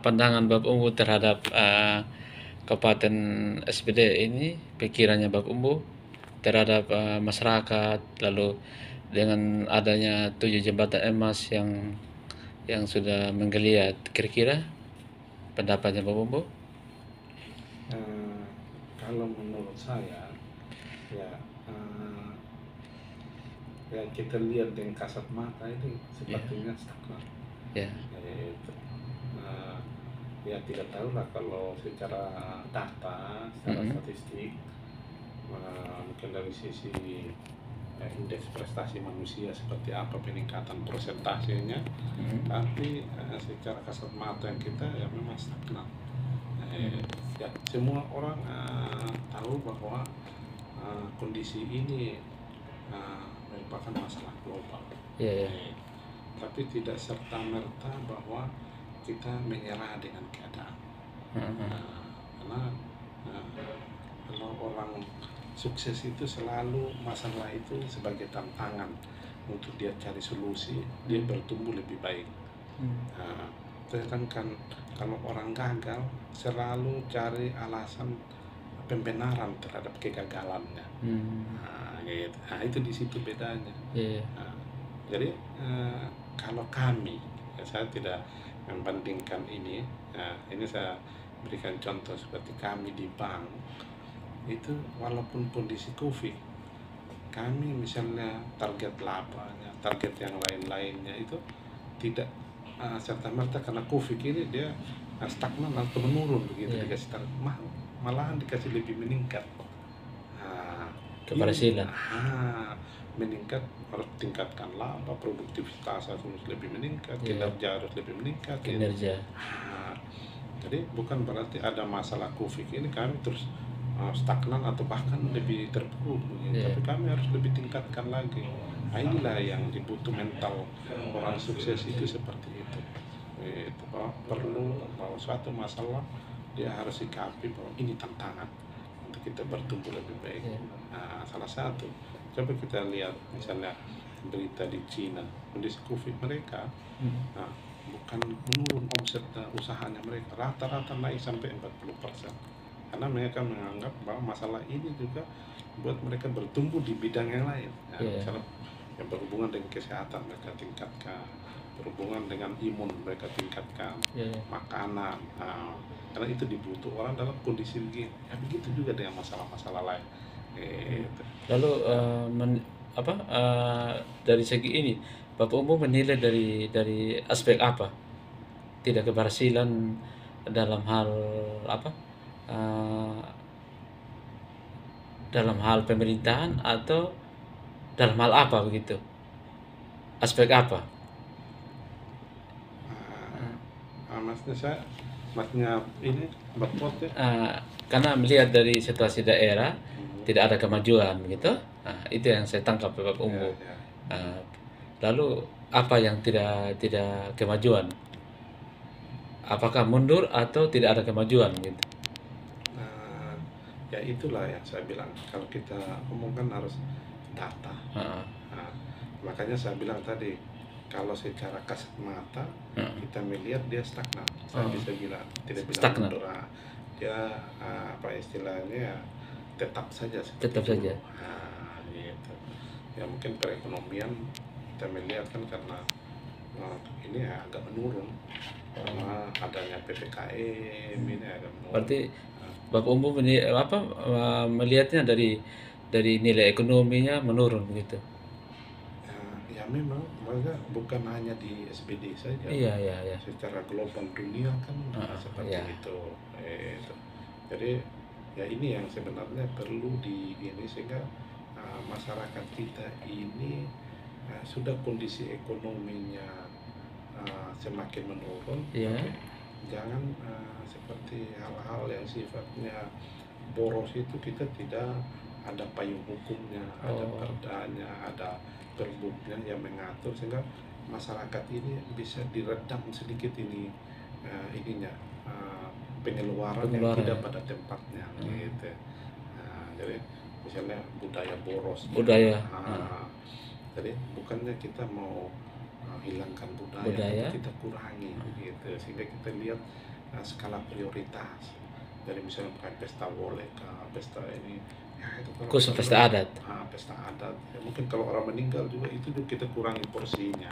Pandangan Bapak Umbu terhadap Kabupaten SPD ini, pikirannya Bapak Umbu terhadap masyarakat, lalu dengan adanya 7 jembatan emas yang sudah menggeliat, kira-kira pendapatnya Bapak Umbu? Kalau menurut saya, ya, ya kita lihat dengan kasat mata ini sepertinya stagnan. Ya, Itu, ya tidak tahu lah kalau secara data, secara statistik, mungkin dari sisi indeks prestasi manusia seperti apa peningkatan persentasenya, tapi secara kasat mata yang kita ya memang stagnan. Ya, semua orang tahu bahwa kondisi ini merupakan masalah global. ya, ya. Tapi tidak serta merta bahwa kita menyerah dengan keadaan. Karena kalau orang sukses itu selalu masalah itu sebagai tantangan untuk dia cari solusi, dia bertumbuh lebih baik. Sedangkan kalau orang gagal selalu cari alasan pembenaran terhadap kegagalannya. Gitu. Itu di situ bedanya. Jadi kalau kami, ya saya tidak membandingkan ini. Ini saya berikan contoh seperti kami di bank itu, walaupun kondisi COVID, kami misalnya target labanya, target yang lain-lainnya itu tidak serta merta karena COVID ini dia stagnan atau menurun begitu. Dikasih target, malahan dikasih lebih meningkat. Keberhasilan. Meningkat, harus tingkatkan laba, produktivitas harus lebih meningkat, kinerja harus lebih meningkat. Jadi bukan berarti ada masalah COVID ini kami terus stagnan atau bahkan lebih terpuruk, tapi kami harus lebih tingkatkan lagi. Inilah yang dibutuh mental orang sukses itu seperti itu. Perlu bahwa suatu masalah dia harus sikapi bahwa ini tantangan untuk kita bertumbuh lebih baik. Salah satu, coba kita lihat misalnya berita di Cina, kondisi COVID mereka bukan menurun omset usahanya mereka, rata-rata naik sampai 40%. Karena mereka menganggap bahwa masalah ini juga buat mereka bertumbuh di bidang yang lain. Misalnya yang berhubungan dengan kesehatan mereka tingkatkan, berhubungan dengan imun mereka tingkatkan, makanan, karena itu dibutuh orang dalam kondisi begini. Begitu juga dengan masalah-masalah lain. Lalu dari segi ini Bapak Umum menilai dari aspek apa? Tidak keberhasilan dalam hal apa? Dalam hal pemerintahan atau dalam hal apa begitu? Aspek apa? Maksudnya ini karena melihat dari situasi daerah tidak ada kemajuan gitu. Itu yang saya tangkap Bapak Umum. Lalu apa yang tidak kemajuan? Apakah mundur atau tidak ada kemajuan gitu? Ya itulah yang saya bilang, kalau kita omongkan harus data. Makanya saya bilang tadi, kalau secara kasat mata kita melihat dia stagnan, saya bisa bilang tidak bilang mundur. Dia apa istilahnya, tetap saja seperti itu. Gitu. Ya mungkin perekonomian kita melihat kan karena ini agak menurun karena adanya PPKM ini agak menurun. Berarti Bapak Umum melihatnya dari nilai ekonominya menurun gitu. Ya memang bukan hanya di SPD saja. Iya. Secara global dunia kan seperti itu. Jadi ya ini yang sebenarnya perlu ini sehingga masyarakat kita ini sudah kondisi ekonominya semakin menurun. Jangan seperti hal-hal yang sifatnya boros itu kita tidak ada payung hukumnya, ada perdanya, ada perbuknya yang mengatur sehingga masyarakat ini bisa diredam sedikit ininya pengeluaran yang tidak pada tempatnya gitu. Jadi misalnya budaya boros. Jadi bukannya kita mau hilangkan budaya, Budaya. tapi kita kurangi gitu, sehingga kita lihat skala prioritas dari misalnya kayak pesta woleka, pesta ini, ya itu kalau Khusus kita pesta adat. pesta adat, ya mungkin kalau orang meninggal juga itu juga kita kurangi porsinya,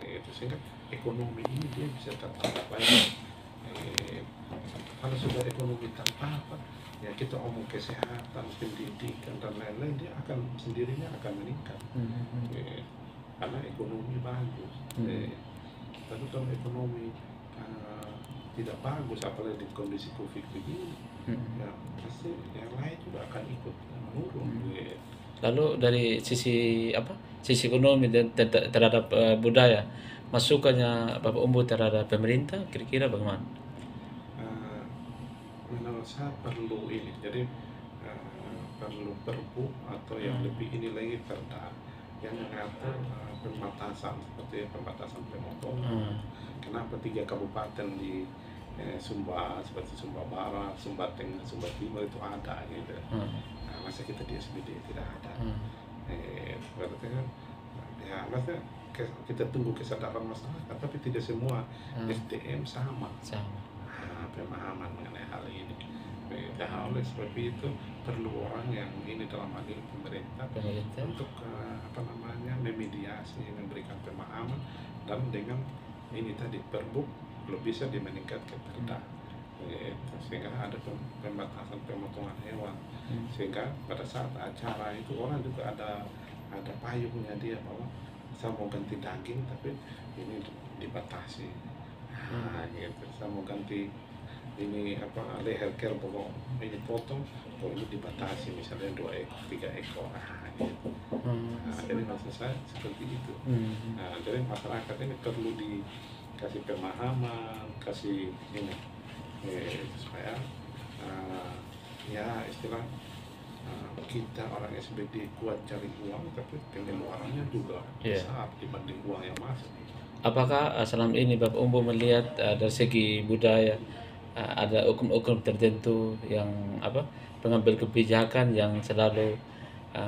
itu sehingga ekonomi ini dia bisa tertata baik. Kalau sudah ekonomi tertata, ya kita omong kesehatan, pendidikan dan lain-lain, dia akan sendirinya akan meningkat. Karena ekonomi bagus. Tapi kalau ekonomi tidak bagus, apalagi di kondisi COVID begini, ya pasti yang lain juga akan ikut menurun. Lalu dari sisi sisi ekonomi dan terhadap budaya, masukannya Bapak Umbu terhadap pemerintah kira-kira bagaimana? Menurut saya perlu ini, jadi perlu perpu atau yang lebih ini lagi perda yang mengatur pembatasan, seperti pembatasan pemotongan. Kenapa 3 kabupaten di Sumba, seperti Sumba Barat, Sumba Tengah, Sumba Timur itu ada gitu. Masa kita di SBD tidak ada. Berarti kan ya maksudnya kita tunggu kesadaran masyarakat, tapi tidak semua SDM sama pemahaman mengenai hal ini. Oleh sebab itu perlu orang yang ini dalam hal ini pemerintah untuk memediasi, memberikan pemahaman, dan dengan ini tadi perbu belum bisa dimeningkatkan perda, sehingga ada pembatasan pemotongan hewan, sehingga pada saat acara itu orang juga ada payungnya dia bahwa saya mau ganti daging tapi ini dibatasi, gitu. Saya mau ganti ini leher kerbau ini potong, kalau ini dibatasi misalnya 2 ekor 3 ekor, gitu. Jadi maksud saya seperti itu. Jadi masyarakat ini perlu dikasih pemahaman, kasih ini supaya ya istilah kita orang SBD kuat cari uang, tapi pengeluarannya juga besar dibanding uang yang masuk. Apakah selama ini Bapak Umbu melihat dari segi budaya ada hukum-hukum tertentu yang pengambil kebijakan yang selalu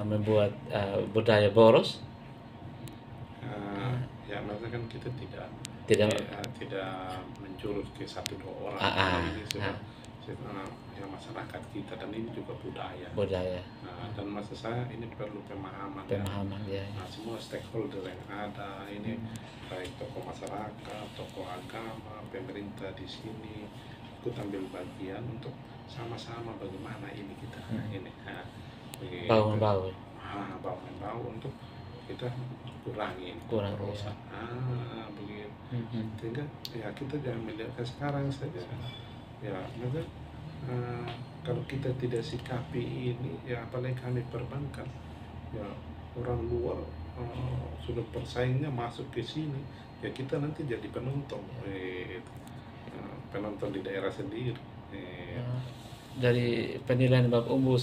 membuat budaya boros? Ya maksudnya kan kita tidak menjurus ke 1-2 orang. Ini sudah ya masyarakat kita, dan ini juga budaya. Dan maksud saya ini perlu pemahaman ya. Semua stakeholder yang ada ini, baik tokoh masyarakat, tokoh agama, pemerintah di sini ikut ambil bagian untuk sama-sama bagaimana ini kita ini bangun untuk kita kurangi perusahaan, begitu. Sehingga ya kita jangan melihat sekarang saja ya, maksudnya kalau kita tidak sikapi ini ya, apalagi kami perbankan ya, orang luar sudah persaingnya masuk ke sini ya, kita nanti jadi penonton di daerah sendiri. Dari penilaian Bapak Umbu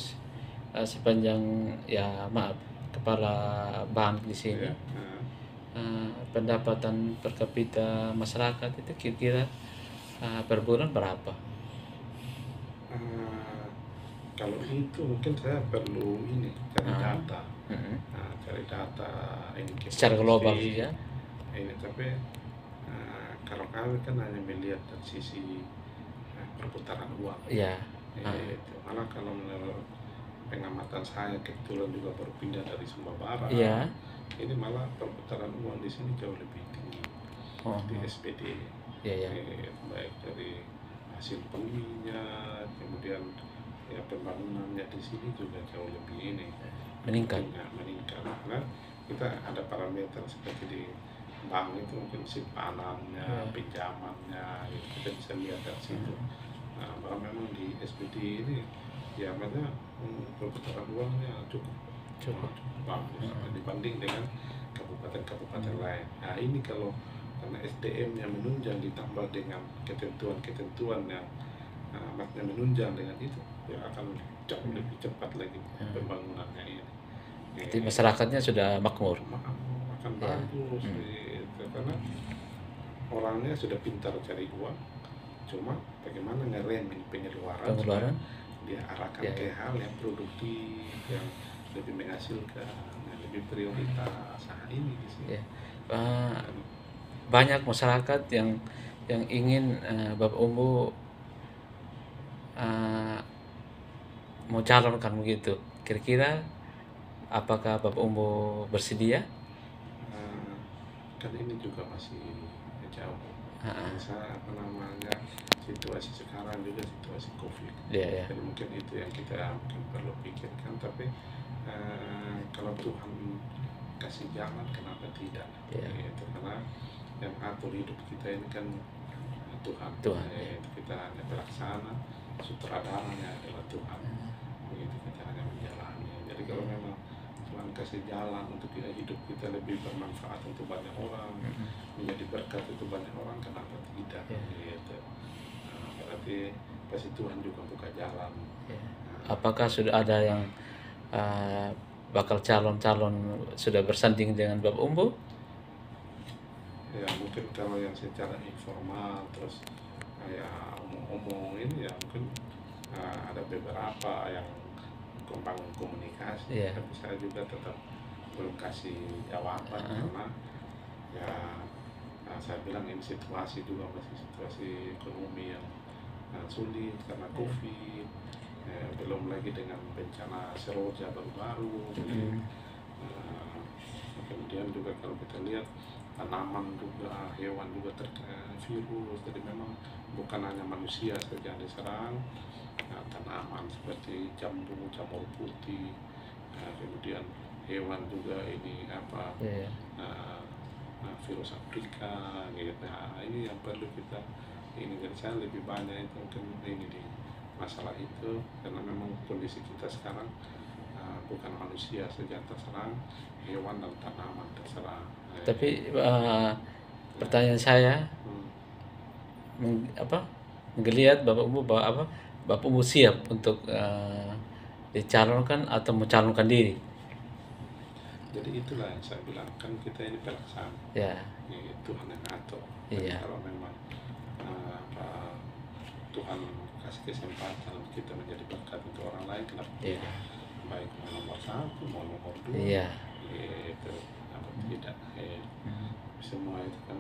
sepanjang kepala bank di sini, pendapatan per kapita masyarakat itu kira-kira per bulan berapa? Kalau itu mungkin saya perlu ini cari data, cari data ini secara global ya. Ini tapi kalau kami kan hanya melihat dari sisi perputaran uang. Malah kalau menurut pengamatan saya, kebetulan juga baru pindah dari Sumba Barat. Ini malah perputaran uang di sini jauh lebih tinggi di SBD. Baik dari hasil peminya, kemudian ya pembangunannya di sini juga jauh lebih ini meningkat. Karena kita ada parameter seperti di bank itu, mungkin simpanannya, pinjamannya, itu kita bisa lihat dari situ. Bahwa memang di SBD ini ya maksudnya perputaran uangnya cukup bagus dibanding dengan kabupaten-kabupaten lain. Nah ini kalau karena SDM-nya menunjang ditambah dengan ketentuan-ketentuan yang maksudnya menunjang dengan itu, ya akan jauh lebih cepat lagi pembangunannya ini. Jadi masyarakatnya sudah makmur. Akan bagus. Karena orangnya sudah pintar cari uang, cuma bagaimana ngeremin pengeluaran dia arahkan ke hal yang produktif, yang lebih menghasilkan, yang lebih prioritas. Ini di sini. uh, banyak masyarakat yang ingin Bapak Umbu uh, mau calonkan begitu. Kira-kira apakah Bapak Umbu bersedia? Kan ini juga masih jauh. Saya apa namanya, situasi sekarang juga situasi COVID. Yeah. Jadi mungkin itu yang kita mungkin perlu pikirkan. Tapi kalau Tuhan kasih jalan, kenapa tidak? Gitu. Karena yang atur hidup kita ini kan Tuhan. Kita hanya pelaksana, sutradaranya adalah Tuhan. Begitu, kita hanya menjalani. Jadi kalau memang Tuhan kasih jalan untuk hidup kita lebih bermanfaat untuk banyak orang, menjadi berkat untuk banyak orang, kenapa tidak? Gitu. Berarti pasti Tuhan juga buka jalan. Apakah sudah ada yang bakal calon-calon sudah bersanding dengan Bapak Umbu? Ya mungkin kalau yang secara informal terus kayak omong-omong ini ya mungkin ada beberapa yang membangun komunikasi, tapi saya juga tetap belum kasih jawaban karena ya saya bilang ini situasi juga masih situasi ekonomi yang sulit karena COVID, belum lagi dengan bencana seroja baru-baru. Kemudian juga kalau kita lihat tanaman juga, hewan juga terkena virus, jadi memang bukan hanya manusia saja yang diserang, tanaman seperti jambu, jamur putih, kemudian hewan juga ini apa, virus Afrika gitu. Ini yang perlu kita ini, dan saya lebih banyak itu mungkin ini di masalah itu karena memang kondisi kita sekarang bukan manusia saja terserang, hewan dan tanaman terserang. Tapi pertanyaan saya, menggeliat Bapak Umbu Bapak Umbu siap untuk dicalonkan atau mencalonkan diri? Jadi itulah yang saya bilang, kan kita ini pelaksana. Tuhan yang atur. Kalau memang Tuhan kasih kesempatan kita menjadi berkat untuk orang lain, kenapa tidak? Baik mau nomor 1, mau nomor 2, itu apa tidak? Semua itu kan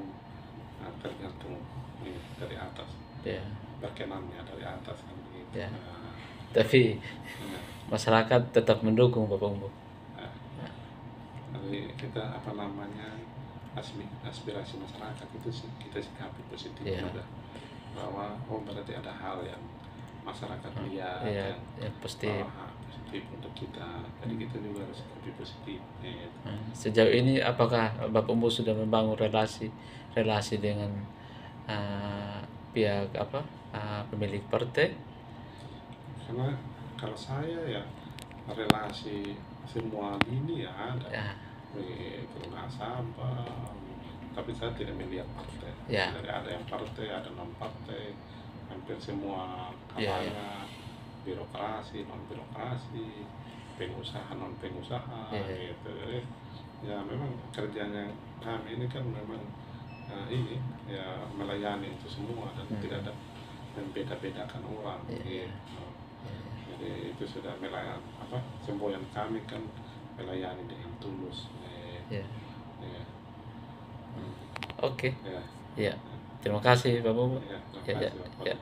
tergantung dari atas, berkenannya dari atas kan begitu. Tapi masyarakat tetap mendukung Bapak Umbu. Jadi kita apa namanya, aspirasi masyarakat itu kita sikapi positif juga, bahwa berarti ada hal yang masyarakat lihat yang positif untuk kita, jadi kita juga harus sikapi positif. Sejauh ini apakah Bapak Umbu sudah membangun relasi dengan pihak pemilik partai? Karena kalau saya ya relasi semua lini ya ada, nggak sabar, tapi saya tidak melihat partai. Dari ada yang partai, ada non partai, hampir semua kalangan, birokrasi, non birokrasi, pengusaha, non pengusaha, gitu. Ya memang kerjanya kami ini kan memang ini ya melayani itu semua dan tidak ada membeda-bedakan orang. Jadi itu sudah melayani semboyan kami kan melayani dengan tulus. Oke. Terima kasih Bapak Umbu. Terima kasih.